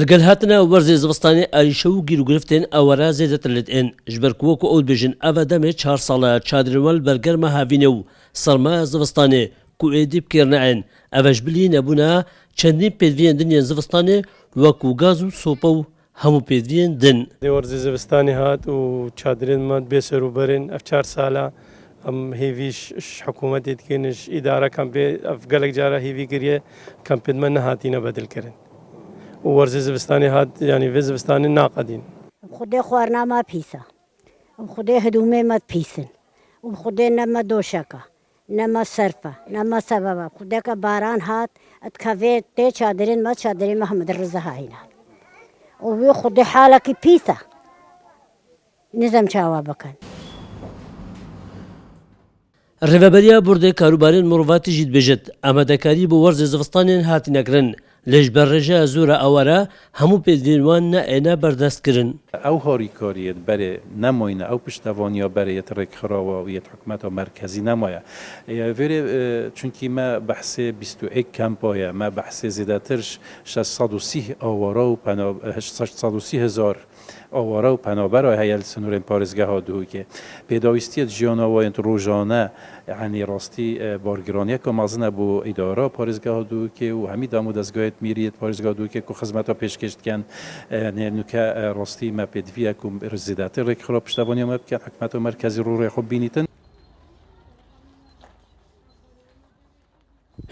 لەگەڵ هاتنە وەرزێ زستانی ئاریشە و گیرروگرفتێن ئەوەرە زێدەتر لێتێن ژبەر وەکو ئەو بێژن ئەڤە دەمێ 4 ساڵە چادرنوەل بەرگەرمە هاوینە و سەرما زستانێ کو ئێدی بکێرنەعێن ئەڤەش بلی نەبوونا چەندین پێدویەن دنیان زستانێ وەکو گاز و سۆپە و هەموو پێدویەن دن. وەرزێ زستانی هات و چادرێن مات بێسەر و بەرن ئەف 4 ساڵە ئەم هێویش حکوومەتی دکێنش ئیدارەکەم بێ ئەف گەلێک جارە هێوی گریە کەم پێدمە نەهاتینە بەدلکردن. وەرزێ زستانی هات ینی vê zivistanê naqedîn. Xwedê xwarina me pîs e. Xwedê hidûmê me pîs in. Xwedê ne me doşeka, ne me serf e, ne me sebeb e. Xwedeke baran hat dikevê tê çadirên me çadirê me Hemed Reza hayîne. û wê xwedê halekî pîs e. Nizem çawa bikin. ڕێڤەبەریە بوردێ کاروبارên مرۆڤاتی jî dibêjit ئامادەکاری بۆ وەرزێ zivistanên hatînekirin لەش بەڕێژە زۆرە ئەوەرە هەموو پێدوێن وان نەئێنە بەردەستکردن. ئەو هۆریکاریەت بەرێ نەمۆینە ئەو پشتەوانیا بەرێ یەت ڕێکخراوە و یەت حکومەتە مرکزی نەمایە vêrê çunkî me behsê 21 kampaya me behsê zêdetir 630 awara û 630,000 awara û penabera heye li sinûrên parêzgeha Duhokê. Pêdawistiya jiyana wayên rojane yanî rastî bargiraniyeka mezin e bû îdara parêzgeha Duhokê û hemî damû dezgahê miriyê parêzgeha Duhokê ku xizmeta pêşkêş dikin nûke rastî me pêdivî ku zêdetir rêkxira piştevaniya me bikin hikûmeta merkezî rûrê xwe bînîtin.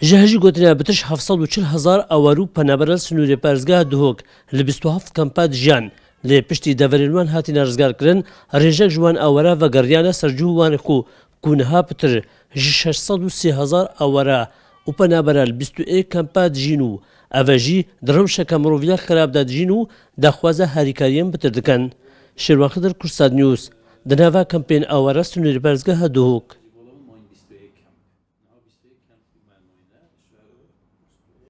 ji hejî gotinaya bitiş 740,000 awar û penabera sinûrê parêzgeha Duhok li 27 kampa dijiyan lê piştî deverên wan hatîne rizgarkirin rêjek ji wan awara vegeriyane sercû wanê xwe ku niha pitir ji 630,000 awara û penabera li 21 kampa dijîn û ev e jî di rewşeka miroviya xirab de dijîn û daxwaza herîkariyên bitir dikin. Şêrwan Xidir, Kursad News, di nava kampên awara sinûrê parêzgeha Duhok.